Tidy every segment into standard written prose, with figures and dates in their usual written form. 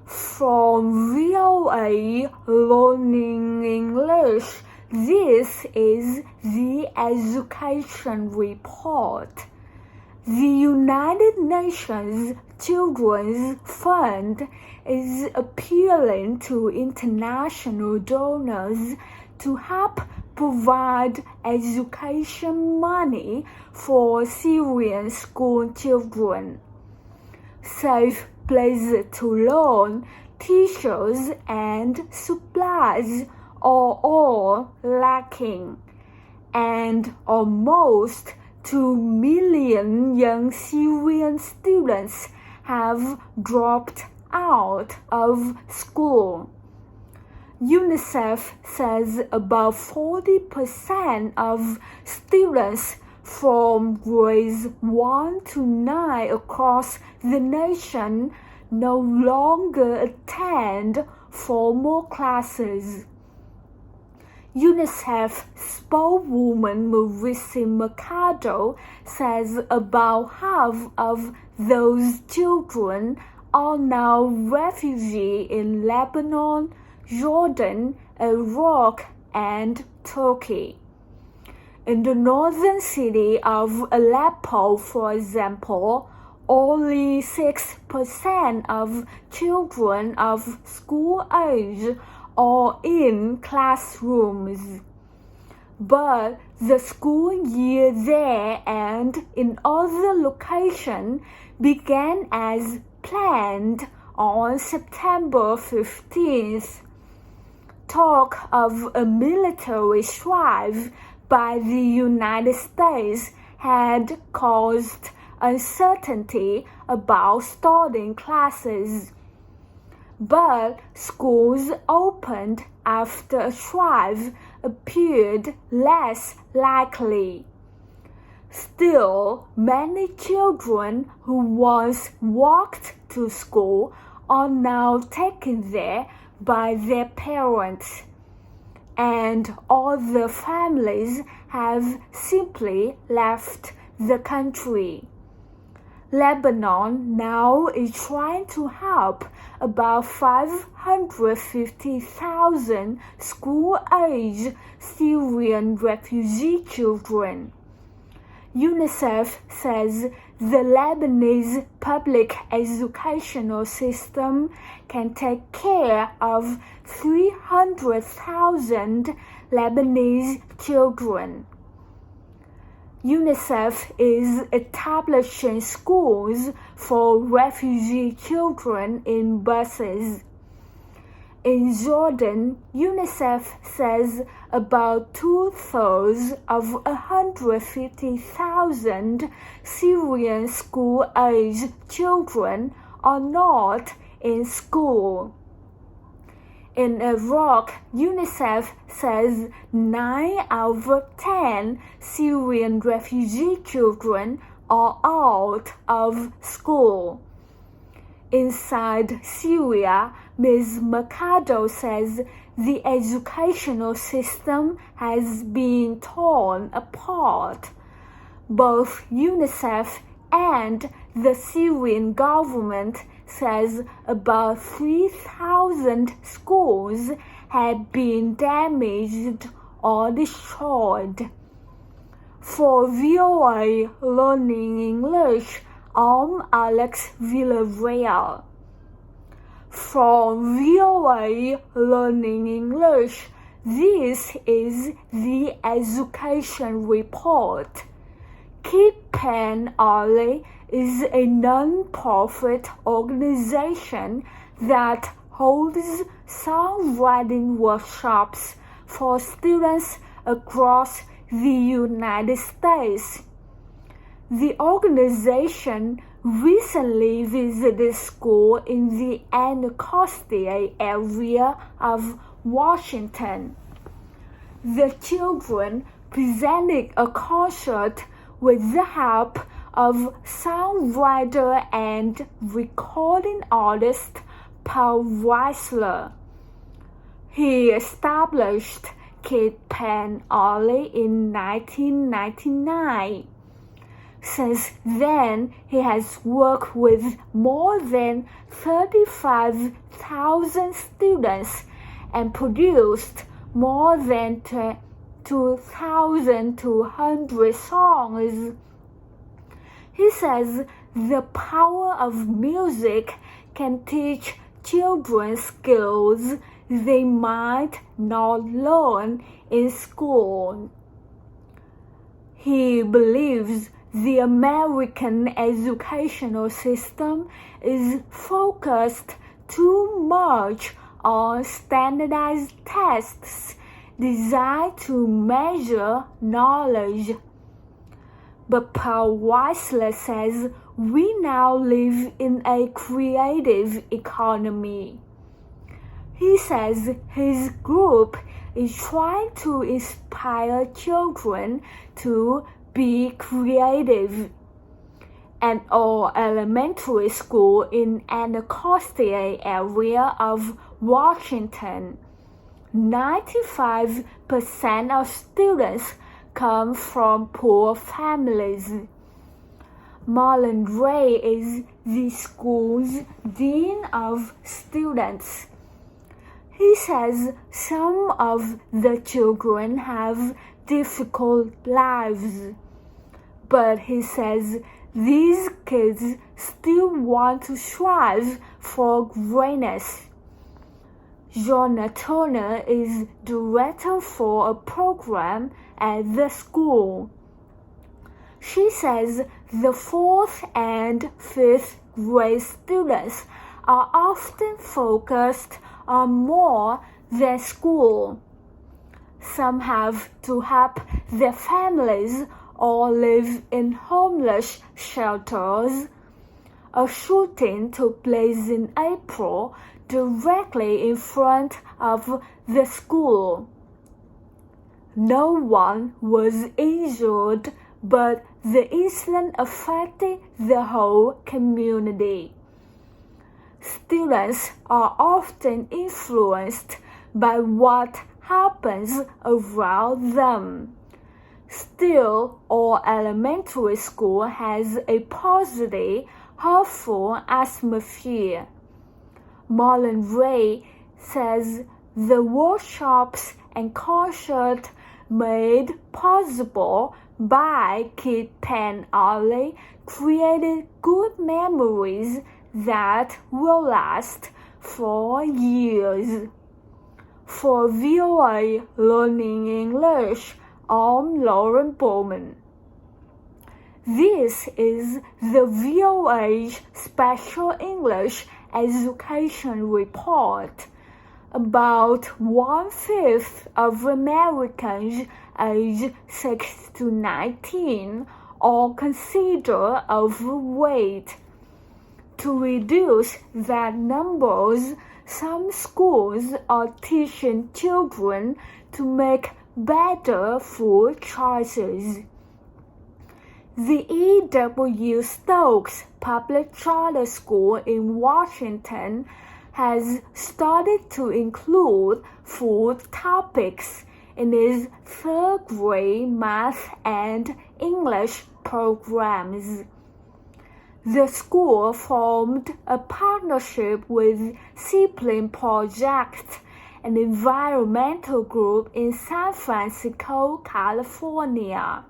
From VOA Learning English, this is the Education Report. The United Nations Children's Fund is appealing to international donors to help provide education money for Syrian school children. Safe places to learn, teachers, and supplies are all lacking, and almost 2 million young Syrian students have dropped out of school. UNICEF says about 40% of students from grades 1 to 9 across the nation no longer attend formal classes. UNICEF spokeswoman Marisa Mercado says about half of those children are now refugees in Lebanon, Jordan, Iraq, and Turkey. In the northern city of Aleppo, for example, only 6% of children of school age are in classrooms. But the school year there and in other locations began as planned on September 15th. Talk of a military strike by the United States had caused uncertainty about starting classes. But schools opened after a strike appeared less likely. Still, many children who once walked to school are now taken there by their parents, and other families have simply left the country. Lebanon now is trying to help about 550,000 school-age Syrian refugee children. UNICEF says the Lebanese public educational system can take care of 300,000 Lebanese children. UNICEF is establishing schools for refugee children in buses. In Jordan, UNICEF says about 2/3 of 150,000 Syrian school-age children are not in school. In Iraq, UNICEF says 9 out of 10 Syrian refugee children are out of school. Inside Syria, Ms. Mercado says the educational system has been torn apart. Both UNICEF and the Syrian government says about 3,000 schools have been damaged or destroyed. For VOA Learning English, I'm Alex Villarreal. From VOA Learning English, this is the Education Report. Kit Penn Alley is a non-profit organization that holds songwriting workshops for students across the United States. The organization recently visited school in the Anacostia area of Washington. The children presented a concert with the help of songwriter and recording artist Paul Weisler. He established Kit Penn Alley in 1999. Since then, he has worked with more than 35,000 students and produced more than 2,200 songs. He says the power of music can teach children skills they might not learn in school. He believes the American educational system is focused too much on standardized tests designed to measure knowledge. But Paul Weisler says we now live in a creative economy. He says his group is trying to inspire children to be creative. An all-elementary school in Anacostia area of Washington, 95% of students come from poor families. Marlon Ray is the school's dean of students. He says some of the children have difficult lives, but he says these kids still want to strive for greatness. Jonna Turner is director for a program at the school. She says the 4th and 5th grade students are often focused on more than school. Some have to help their families or live in homeless shelters. A shooting took place in April directly in front of the school. No one was injured, but the incident affected the whole community. Students are often influenced by what happens around them. Still, all elementary school has a positive, hopeful atmosphere. Marlon Ray says the workshops and concerts made possible by Kit Penn Alley created good memories that will last for years. For VOA Learning English, I'm Lauren Bowman. This is the VOA Special English Education Report. About 1/5 of Americans aged 6 to 19 are considered overweight. To reduce that numbers, some schools are teaching children to make better food choices. The E.W. Stokes Public Charter School in Washington has started to include food topics in its 3rd grade math and English programs. The school formed a partnership with Sibling Project, an environmental group in San Francisco, California.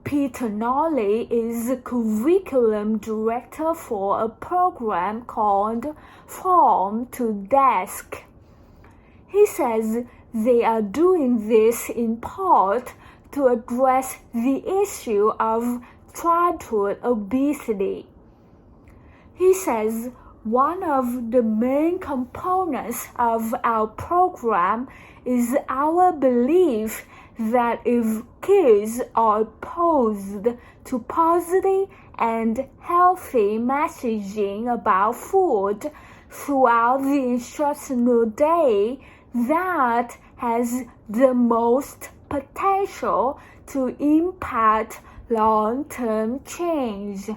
Peter Nolly is the curriculum director for a program called Farm to Desk. He says they are doing this in part to address the issue of childhood obesity. He says one of the main components of our program is our belief that if kids are exposed to positive and healthy messaging about food throughout the instructional day, that has the most potential to impact long-term change.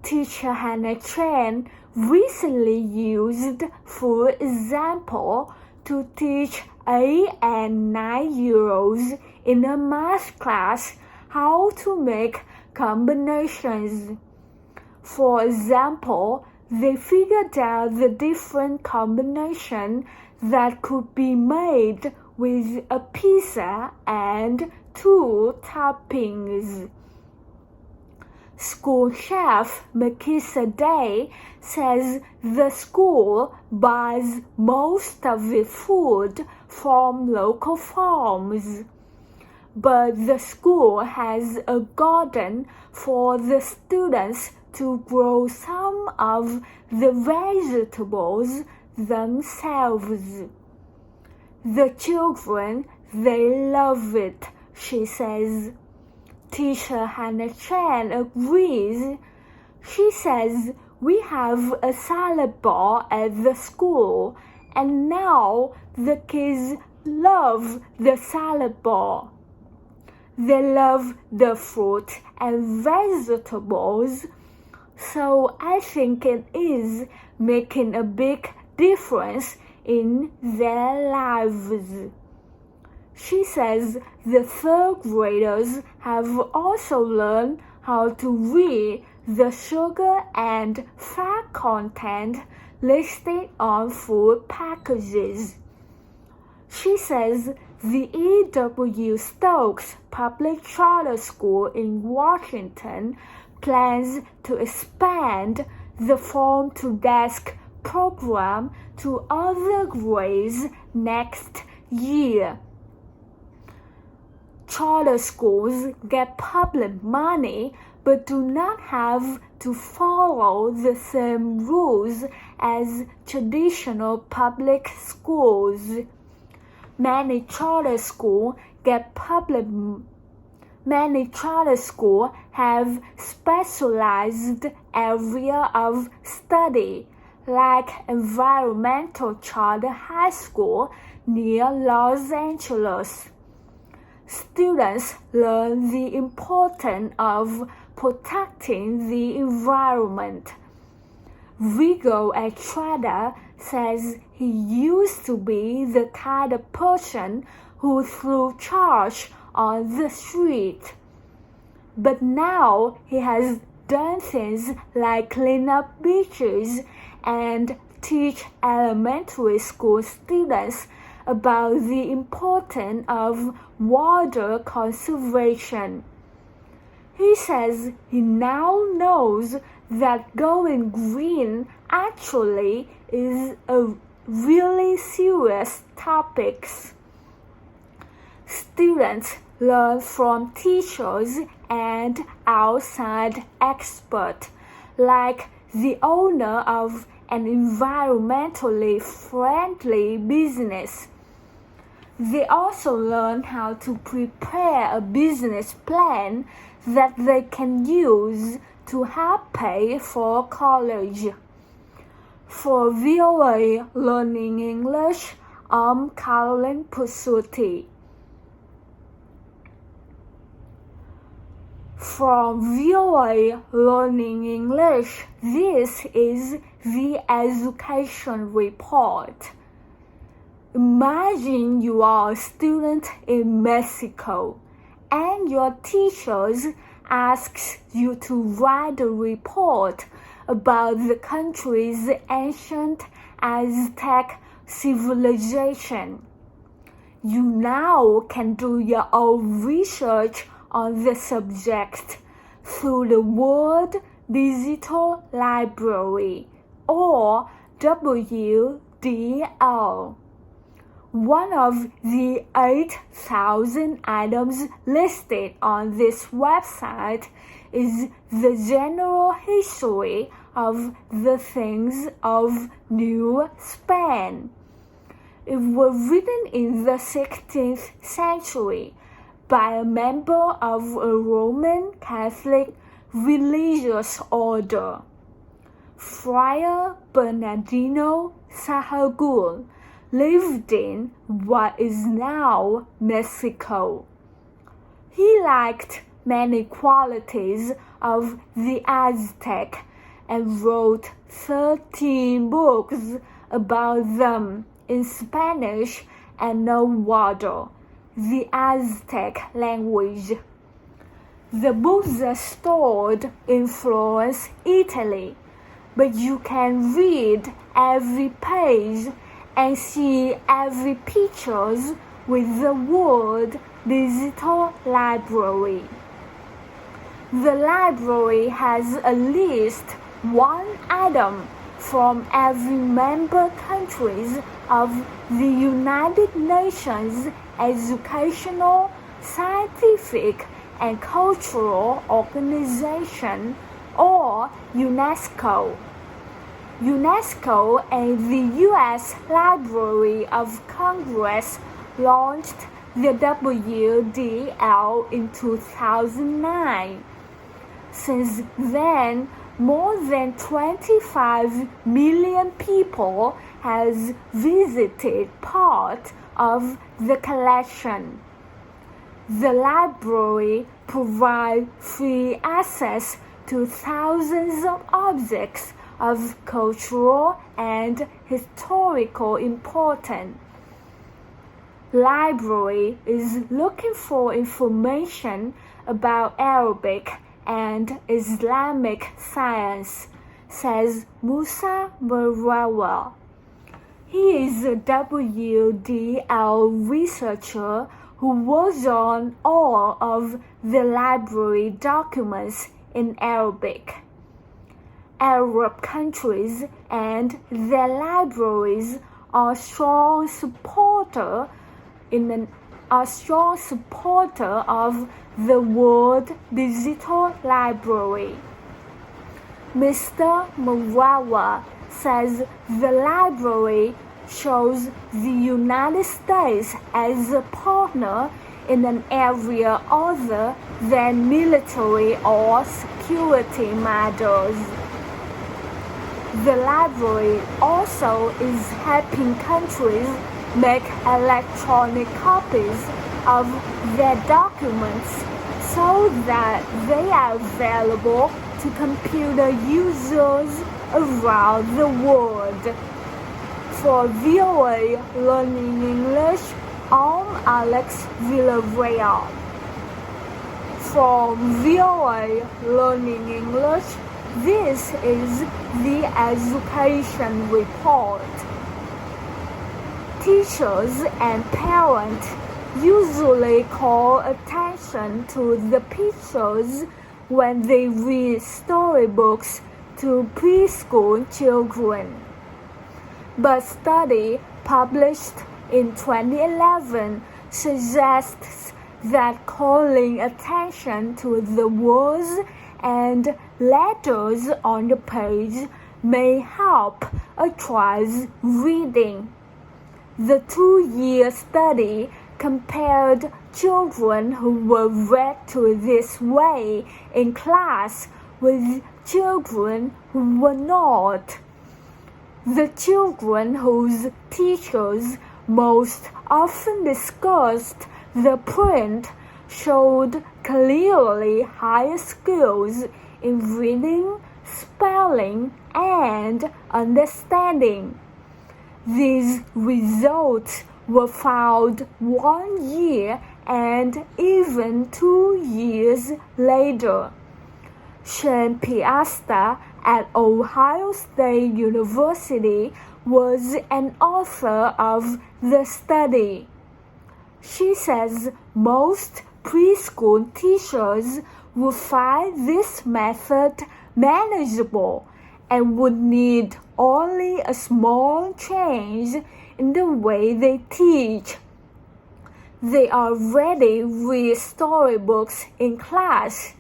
Teacher Hannah Chen recently used, for example, to teach 8 and 9-year-olds in a math class how to make combinations. For example, they figured out the different combination that could be made with a pizza and 2 toppings. School chef Makisa Day says the school buys most of its food from local farms. But the school has a garden for the students to grow some of the vegetables themselves. The children, they love it, she says. Teacher Hannah Chan agrees. She says, we have a salad bar at the school, and now the kids love the salad bar. They love the fruit and vegetables, so I think it is making a big difference in their lives. She says the third graders have also learned how to read the sugar and fat content listed on food packages. She says the E.W. Stokes Public Charter School in Washington plans to expand the Farm to Desk program to other grades next year. Charter schools get public money but do not have to follow the same rules as traditional public schools. Many charter schools have specialized area of study, like Environmental Charter High School near Los Angeles. Students learn the importance of protecting the environment. Vigo Estrada says he used to be the type of person who threw trash on the street. But now he has done things like clean up beaches and teach elementary school students about the importance of water conservation. He says he now knows that going green actually is a really serious topic. Students learn from teachers and outside experts, like the owner of an environmentally friendly business. They also learn how to prepare a business plan that they can use to help pay for college. For VOA Learning English, I'm Caroline Pusuti. From VOA Learning English, this is the Education Report. Imagine you are a student in Mexico and your teachers asks you to write a report about the country's ancient Aztec civilization. You now can do your own research on the subject through the World Digital Library, or WDL. One of the 8,000 items listed on this website is the general history of the things of New Spain. It was written in the 16th century by a member of a Roman Catholic religious order, Friar Bernardino Sahagún, lived in what is now Mexico. He liked many qualities of the Aztec and wrote 13 books about them in Spanish and Nahuatl, the Aztec language. The books are stored in Florence, Italy, but you can read every page and see every pictures with the word digital library. The library has at least one item from every member countries of the United Nations Educational, Scientific and Cultural Organization, or UNESCO. UNESCO and the U.S. Library of Congress launched the WDL in 2009. Since then, more than 25 million people has visited part of the collection. The library provides free access to thousands of objects of cultural and historical importance. Library is looking for information about Arabic and Islamic science, says Musa Marawa. He is a WDL researcher who works on all of the library documents in Arabic. Arab countries and their libraries are strong supporter of the World Digital Library. Mr. Marawa says the library shows the United States as a partner in an area other than military or security matters. The library also is helping countries make electronic copies of their documents so that they are available to computer users around the world. For VOA Learning English, I'm Alex Villarreal. From VOA Learning English, this is the Education Report. Teachers and parents usually call attention to the pictures when they read storybooks to preschool children. But study published in 2011 suggests that calling attention to the words and letters on the page may help a child's reading. The 2-year study compared children who were read to this way in class with children who were not. The children whose teachers most often discussed the print showed clearly higher skills in reading, spelling, and understanding. These results were found 1 year and even 2 years later. Shane Piasta at Ohio State University was an author of the study. She says most preschool teachers would find this method manageable and would need only a small change in the way they teach. They already read storybooks in class.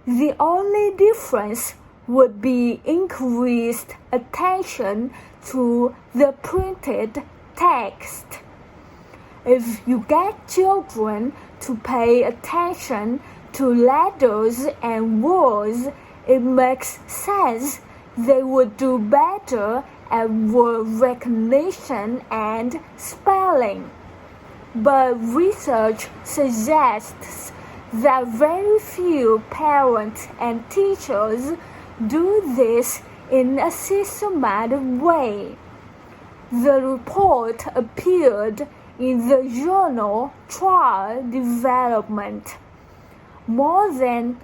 The only difference would be increased attention to the printed text. If you get children to pay attention to letters and words, it makes sense they would do better at word recognition and spelling. But research suggests that very few parents and teachers do this in a systematic way. The report appeared in the journal Trial Development. more than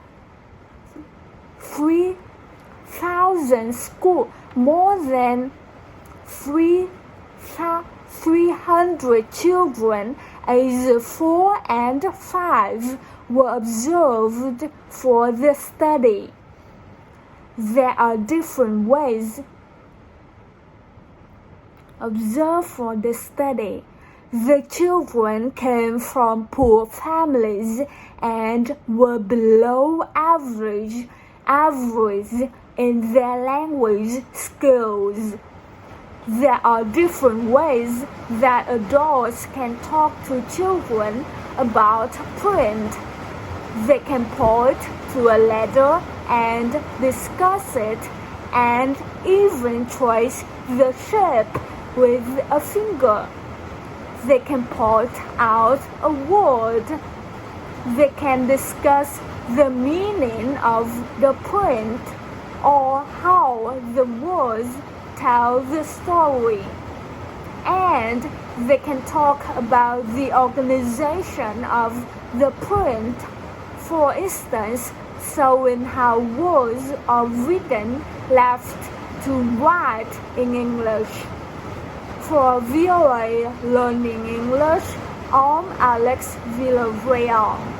300 children aged 4 and 5 were observed for the study. There are different ways observed for the study. The children came from poor families and were below average in their language skills. There are different ways that adults can talk to children about print. They can point to a letter and discuss it, and even trace the shape with a finger. They can point out a word. They can discuss the meaning of the print or how the words tell the story. And they can talk about the organization of the print, for instance, showing how words are written left to right in English. For VOA Learning English, I'm Alex Villarreal.